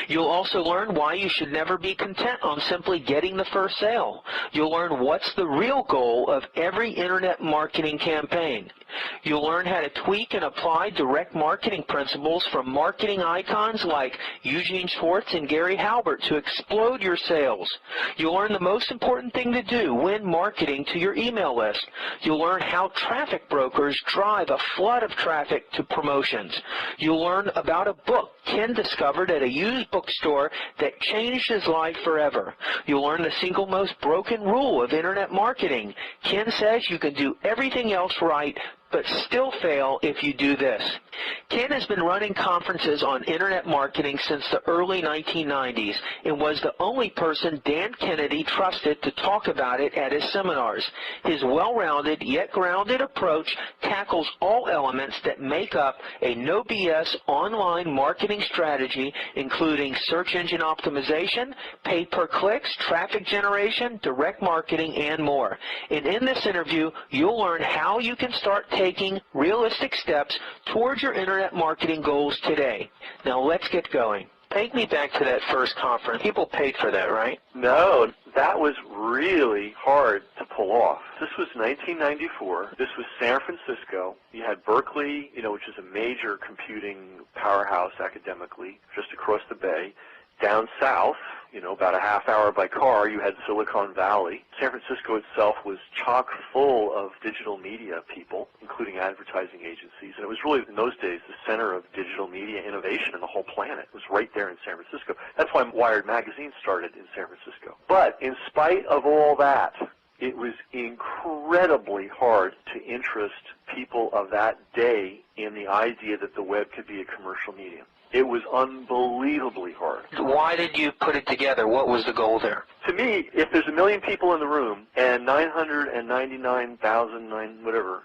You'll also learn why you should never be content on simply getting the first sale. You'll learn what's the real goal of every internet marketing campaign. You'll learn how to tweak and apply direct marketing principles from marketing icons like Eugene Schwartz and Gary Halbert to explode your sales. You'll learn the most important thing to do when marketing to your email list. You'll learn how traffic brokers drive a flood of traffic to promotions. You'll learn about a book Ken discovered at a used bookstore that changed his life forever. You'll learn the single most broken rule of internet marketing. Ken says you can do everything else right, but still fail if you do this. Ken has been running conferences on internet marketing since the early 1990s and was the only person Dan Kennedy trusted to talk about it at his seminars. His well-rounded yet grounded approach tackles all elements that make up a no BS online marketing strategy, including search engine optimization, pay-per-clicks, traffic generation, direct marketing, and more. And in this interview, you'll learn how you can start taking realistic steps towards your internet marketing goals today. Now let's get going. Take me back to that first conference. People paid for that, right? No, that was really hard to pull off. This was 1994. This was San Francisco. You had Berkeley, which is a major computing powerhouse academically, just across the bay. Down south, about a half hour by car, you had Silicon Valley. San Francisco itself was chock full of digital media people, including advertising agencies. And it was really, in those days, the center of digital media innovation in the whole planet. It was right there in San Francisco. That's why Wired magazine started in San Francisco. But in spite of all that, it was incredibly hard to interest people of that day in the idea that the web could be a commercial medium. It was unbelievably hard. Why did you put it together? What was the goal there? To me, if there's 1 million people in the room and 999,000, whatever,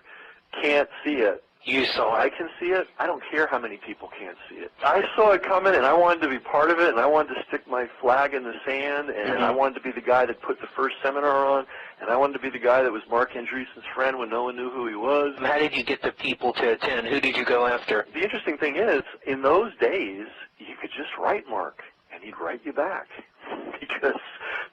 can't see it, you saw I it. can see it. I don't care how many people can't see it. I saw it coming, and I wanted to be part of it, and I wanted to stick my flag in the sand, and I wanted to be the guy that put the first seminar on, and I wanted to be the guy that was Mark Andreessen's friend when no one knew who he was. How did you get the people to attend? Who did you go after? The interesting thing is, in those days, you could just write Mark, and he'd write you back, because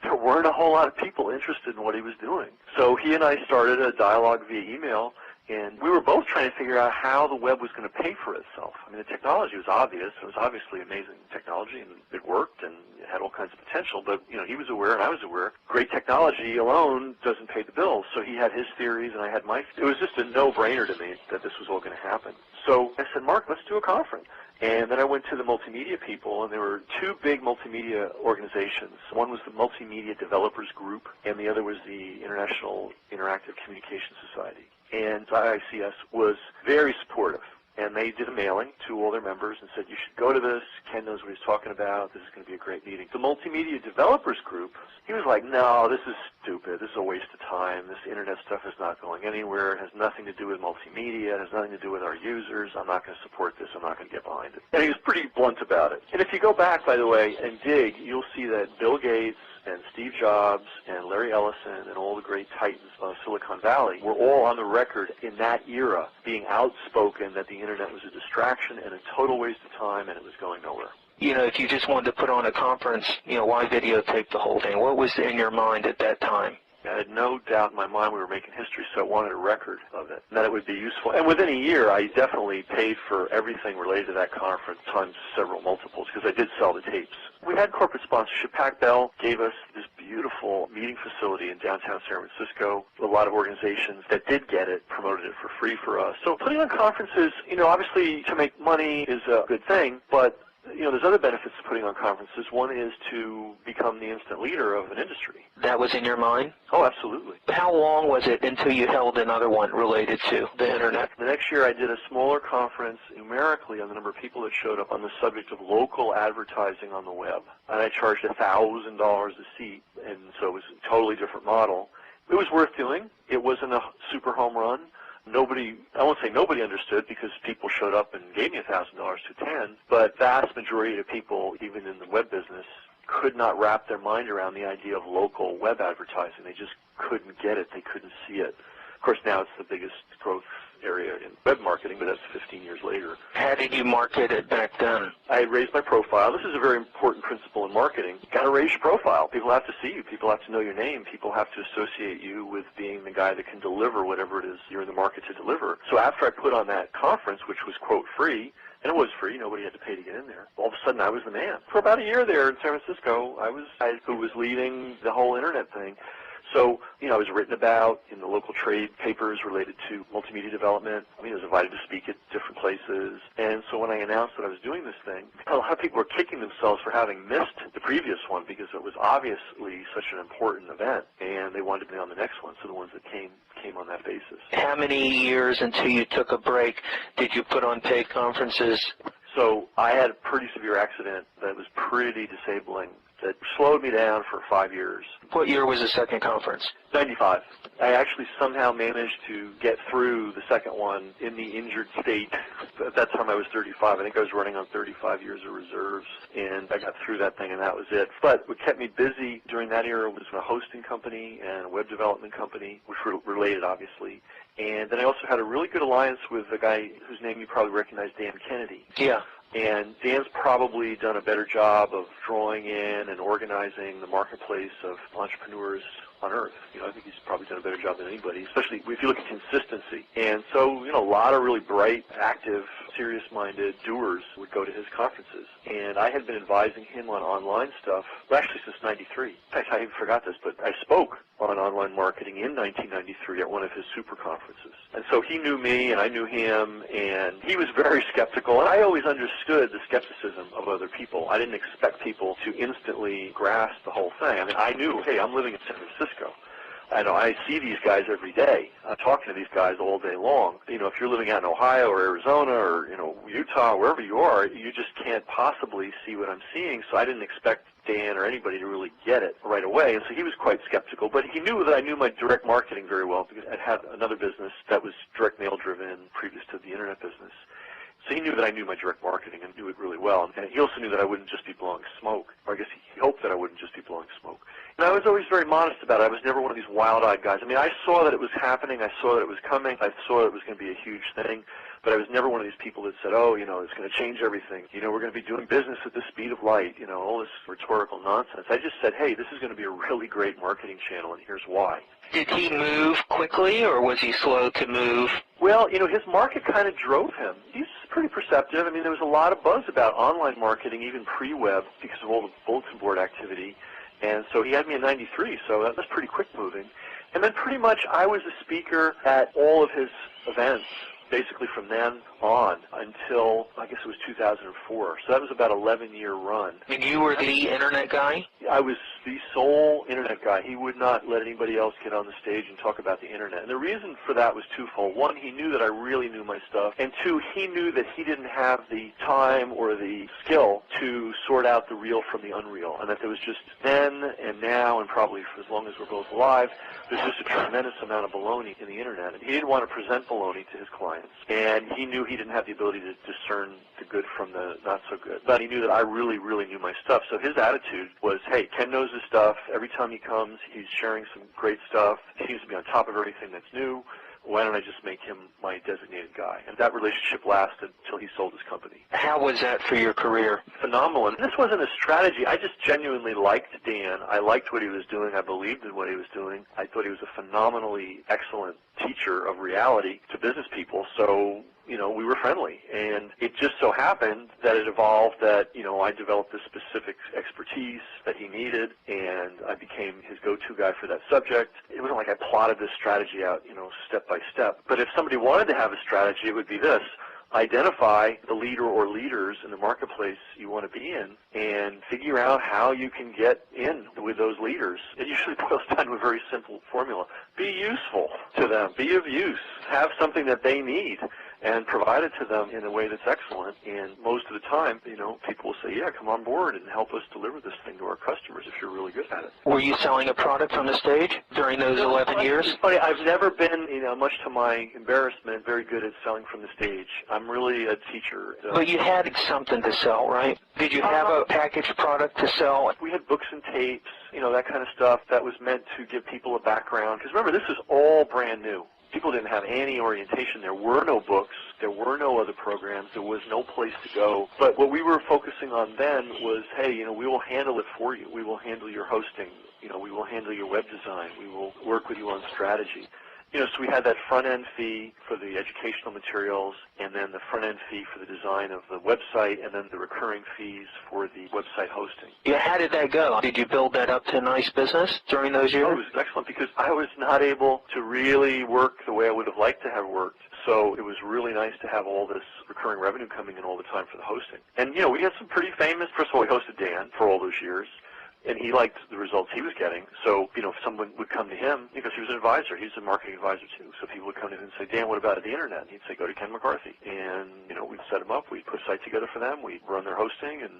there weren't a whole lot of people interested in what he was doing. So he and I started a dialogue via email, and we were both trying to figure out how the web was going to pay for itself. I mean, the technology was obvious. It was obviously amazing technology, and it worked, and it had all kinds of potential. But, he was aware, and I was aware. Great technology alone doesn't pay the bills. So he had his theories, and I had my. It was just a no-brainer to me that this was all going to happen. So I said, Mark, let's do a conference. And then I went to the multimedia people, and there were two big multimedia organizations. One was the Multimedia Developers Group, and the other was the International Interactive Communication Society. And IICS was very supportive, and they did a mailing to all their members and said, you should go to this, Ken knows what he's talking about, this is going to be a great meeting. The Multimedia Developers Group, he was like, no, this is stupid, this is a waste of time, this internet stuff is not going anywhere, it has nothing to do with multimedia, it has nothing to do with our users, I'm not going to support this, I'm not going to get behind it. And he was pretty blunt about it. And if you go back, by the way, and dig, you'll see that Bill Gates and Steve Jobs and Larry Ellison and all the great titans of Silicon Valley were all on the record in that era being outspoken that the internet was a distraction and a total waste of time and it was going nowhere. If you just wanted to put on a conference, why videotape the whole thing? What was in your mind at that time? I had no doubt in my mind we were making history, so I wanted a record of it, and that it would be useful. And within a year, I definitely paid for everything related to that conference times several multiples, because I did sell the tapes. We had corporate sponsorship. Pac Bell gave us this beautiful meeting facility in downtown San Francisco. A lot of organizations that did get it promoted it for free for us. So putting on conferences, obviously to make money is a good thing, but there's other benefits to putting on conferences. One is to become the instant leader of an industry. That was in your mind? Oh, absolutely. How long was it until you held another one related to the internet? The next year I did a smaller conference numerically on the number of people that showed up on the subject of local advertising on the web. And I charged $1,000 a seat, and so it was a totally different model. It was worth doing. It wasn't a super home run. Nobody, I won't say nobody understood because people showed up and gave me $1,000 to attend, but vast majority of people, even in the web business, could not wrap their mind around the idea of local web advertising. They just couldn't get it. They couldn't see it. Of course, now it's the biggest growth area in web marketing, but that's 15 years later. How did you market it back then? I raised my profile. This is a very important principle in marketing. You've got to raise your profile. People have to see you. People have to know your name. People have to associate you with being the guy that can deliver whatever it is you're in the market to deliver. So after I put on that conference, which was, quote, free, and it was free, nobody had to pay to get in there, all of a sudden I was the man. For about a year there in San Francisco, I was the guy who was leading the whole internet thing. So, I was written about in the local trade papers related to multimedia development. I was invited to speak at different places. And so when I announced that I was doing this thing, a lot of people were kicking themselves for having missed the previous one because it was obviously such an important event, and they wanted to be on the next one, so the ones that came on that basis. How many years until you took a break did you put on paid conferences? So I had a pretty severe accident that was pretty disabling that slowed me down for 5 years. What year was the second conference? 95. I actually somehow managed to get through the second one in the injured state. At that time I was 35. I think I was running on 35 years of reserves, and I got through that thing, and that was it. But what kept me busy during that era was a hosting company and a web development company, which were related, obviously. And then I also had a really good alliance with a guy whose name you probably recognize, Dan Kennedy. Yeah. And Dan's probably done a better job of drawing in and organizing the marketplace of entrepreneurs on Earth. I think he's probably done a better job than anybody, especially if you look at consistency. And so, a lot of really bright, active, serious-minded doers would go to his conferences. And I had been advising him on online stuff, actually since 93. In fact, I even forgot this, but I spoke on online marketing in 1993 at one of his super conferences. And so he knew me, and I knew him, and he was very skeptical. And I always understood the skepticism of other people. I didn't expect people to instantly grasp the whole thing. I mean, I knew, hey, I'm living in San Francisco. I see these guys every day. I'm talking to these guys all day long. If you're living out in Ohio or Arizona or, Utah, wherever you are, you just can't possibly see what I'm seeing. So I didn't expect Dan or anybody to really get it right away. And so he was quite skeptical. But he knew that I knew my direct marketing very well because I'd had another business that was direct mail driven previous to the internet business. So he knew that I knew my direct marketing and knew it really well. And he also knew that I wouldn't just be blowing smoke. Or I guess he hoped that I wouldn't just be blowing smoke. And I was always very modest about it. I was never one of these wild-eyed guys. I mean, I saw that it was happening. I saw that it was coming. I saw that it was going to be a huge thing. But I was never one of these people that said, oh, it's going to change everything. We're going to be doing business at the speed of light, all this rhetorical nonsense. I just said, hey, this is going to be a really great marketing channel, and here's why. Did he move quickly, or was he slow to move? Well, his market kind of drove him. He's pretty perceptive. I mean, there was a lot of buzz about online marketing, even pre-web, because of all the bulletin board activity. And so he had me in 93, so that was pretty quick moving. And then pretty much I was a speaker at all of his events, basically from then on until, I guess it was 2004. So that was about an 11-year run. And you were the internet guy? I was the sole internet guy. He would not let anybody else get on the stage and talk about the internet. And the reason for that was twofold. One, he knew that I really knew my stuff. And two, he knew that he didn't have the time or the skill to sort out the real from the unreal. And that there was just then and now and probably for as long as we're both alive, there's just a tremendous amount of baloney in the internet. And he didn't want to present baloney to his clients. And he knew he didn't have the ability to discern the good from the not so good. But he knew that I really, really knew my stuff. So his attitude was, hey, Ken knows his stuff. Every time he comes, he's sharing some great stuff. He seems to be on top of everything that's new. Why don't I just make him my designated guy? And that relationship lasted until he sold his company. How was that for your career? Phenomenal. And this wasn't a strategy. I just genuinely liked Dan. I liked what he was doing. I believed in what he was doing. I thought he was a phenomenally excellent teacher of reality to business people. So, we were friendly. And it just so happened that it evolved that, I developed this specific expertise that he needed, and I became his go-to guy for that subject. It wasn't like I plotted this strategy out, step by step. But if somebody wanted to have a strategy, it would be this. Identify the leader or leaders in the marketplace you want to be in and figure out how you can get in with those leaders. It usually boils down to a very simple formula. Be useful to them. Be of use. Have something that they need and provide it to them in a way that's excellent. And most of the time, people will say, yeah, come on board and help us deliver this thing to our customers if you're really good at it. Were you selling a product on the stage during those 11 years? It's funny. I've never been, much to my embarrassment, very good at selling from the stage. I'm really a teacher. But you had something to sell, right? Did you have a packaged product to sell? We had books and tapes, that kind of stuff that was meant to give people a background. Because remember, this is all brand new. People didn't have any orientation. There were no books. There were no other programs. There was no place to go. But what we were focusing on then was, hey, we will handle it for you. We will handle your hosting. We will handle your web design. We will work with you on strategy. So we had that front-end fee for the educational materials, and then the front-end fee for the design of the website, and then the recurring fees for the website hosting. Yeah, how did that go? Did you build that up to a nice business during those years? Oh, it was excellent because I was not able to really work the way I would have liked to have worked. So it was really nice to have all this recurring revenue coming in all the time for the hosting. And, we had some pretty famous, first of all, we hosted Dan for all those years. And he liked the results he was getting. So, if someone would come to him, because he was an advisor, he was a marketing advisor too. So people would come to him and say, Dan, what about the internet? And he'd say, go to Ken McCarthy. And, we'd set him up. We'd put a site together for them. We'd run their hosting and,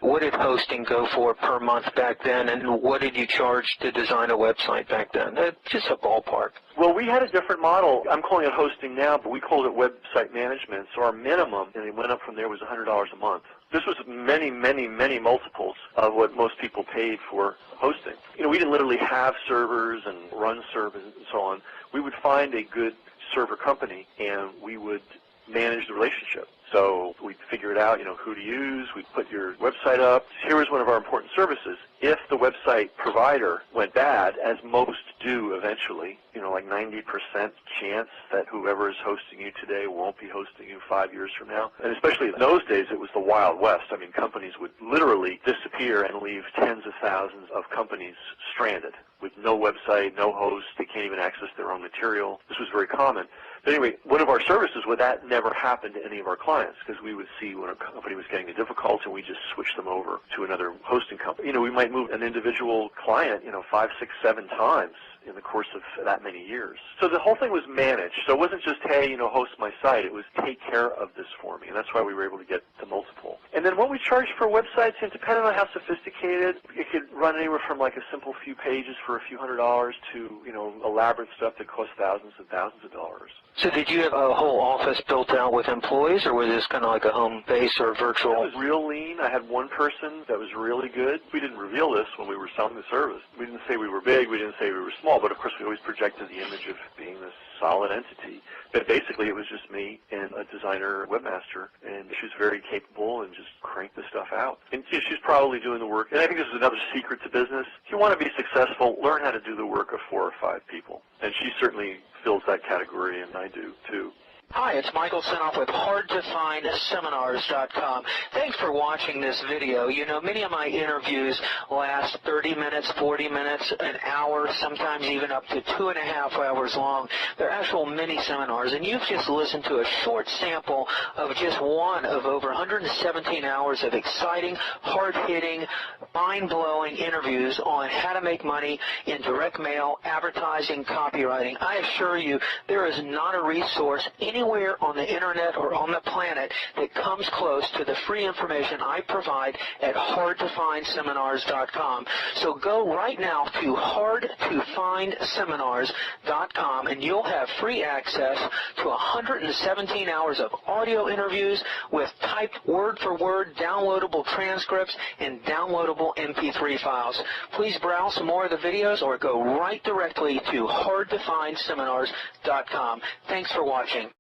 What did hosting go for per month back then, and what did you charge to design a website back then? Just a ballpark. Well, we had a different model. I'm calling it hosting now, but we called it website management. So our minimum, and it went up from there, was $100 a month. This was many, many, many multiples of what most people paid for hosting. We didn't literally have servers and run servers and so on. We would find a good server company, and we would manage the relationship. So we'd figure it out, who to use. We'd put your website up. Here was one of our important services. If the website provider went bad, as most do eventually, like 90% chance that whoever is hosting you today won't be hosting you 5 years from now. And especially in those days, it was the Wild West. I mean, companies would literally disappear and leave tens of thousands of companies stranded with no website, no host. They can't even access their own material. This was very common. But anyway, one of our services, that never happened to any of our clients, because we would see when a company was getting difficult and we just switch them over to another hosting company. We might move an individual client, 5, 6, 7 times in the course of that many years. So the whole thing was managed. So it wasn't just, hey, host my site. It was take care of this for me. And that's why we were able to get the multiple. And then what we charged for websites, depending on how sophisticated, it could run anywhere from like a simple few pages for a few $100s to, elaborate stuff that cost thousands and thousands of dollars. So did you have a whole office built out with employees, or was this kind of like a home base or virtual? It was real lean. I had one person that was really good. We didn't reveal this when we were selling the service. We didn't say we were big. We didn't say we were small. But, of course, we always projected the image of being this solid entity. But basically, it was just me and a designer webmaster, and she was very capable and just cranked the stuff out. And she's probably doing the work. And I think this is another secret to business. If you want to be successful, learn how to do the work of 4 or 5 people. And she certainly fills that category, and I do, too. Hi, it's Michael Sinoff with HardToFindSeminars.com. Thanks for watching this video. Many of my interviews last 30 minutes, 40 minutes, an hour, sometimes even up to 2.5 hours long. They're actual mini seminars, and you've just listened to a short sample of just one of over 117 hours of exciting, hard-hitting, mind-blowing interviews on how to make money in direct mail, advertising, copywriting. I assure you, there is not a resource anywhere on the internet or on the planet that comes close to the free information I provide at HardToFindSeminars.com. So go right now to HardToFindSeminars.com, and you'll have free access to 117 hours of audio interviews with typed word-for-word downloadable transcripts and downloadable MP3 files. Please browse some more of the videos or go right directly to HardToFindSeminars.com. Thanks for watching.